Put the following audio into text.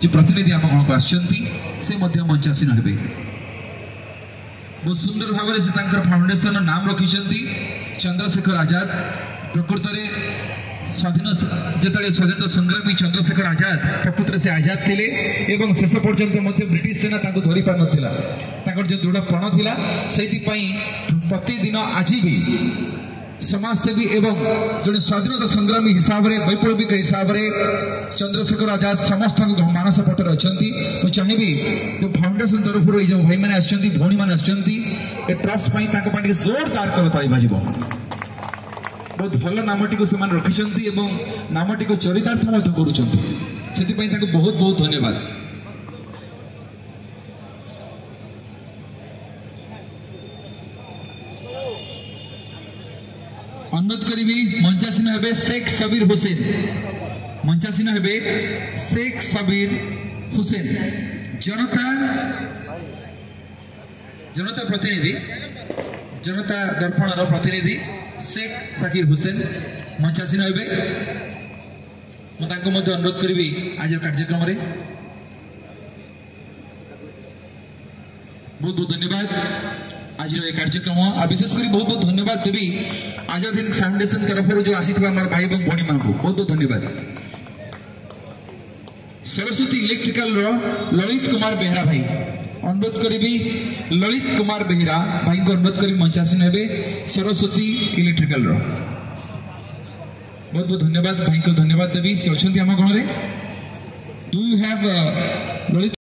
प्रतिनिधि आम गण को मंचासीन हे बहुत सुंदर भाव से फाउंडेशन नाम रखिंट चंद्रशेखर आजाद। प्रकृत में स्वाधीनता संग्रामी चंद्रशेखर आजाद प्रकृत से आजाद थे एवं शेष पर्यंत ब्रिटिश सेना धरी पार ना जो दृढ़पण थिला से प्रतिदिन आज भी समाजसेवी एवं जो स्वाधीनता संग्रामी हिसाब से वैप्लविक हिसाब से चंद्रशेखर आजाद समस्त मानस पटरे अच्छा। मुझे चाहिए जो फाउंडेशन तरफ जो भाई मैंने भौणी मैंने ट्रस्ट जोरदार कर ताली बाज बहुत भल नामटी से रखिंट नामटी को चरितार्थ कर बहुत बहुत धन्यवाद। अनुरोध करी मंचासीन हे शेख सबीर हुसैन मंचासीन हे शेख सबीर हुसैन जनता प्रतिनिधि जनता दर्पण प्रतिनिधि शेख साकिर हुसैन मंचासीन हे मुझे अनुरोध करी आज कार्यक्रम रे बहुत बहुत धन्यवाद। आज कार्यक्रम आ विशेषकर बहुत बहुत धन्यवाद देवी आजाद हिंद फाउंडेशन तरफ जो आसी भाई और भौणी मान को बहुत बहुत धन्यवाद। सरस्वती इलेक्ट्रिकल ललित कुमार बेहरा भाई अनुरोध करी ललित कुमार बेहरा भाई को अनुरोध करी मंचासीन हे सरस्वती इलेक्ट्रिकल बहुत बहुत धन्यवाद भाई को धन्यवाद देवी से अच्छा आम गण में। Do you have Lalit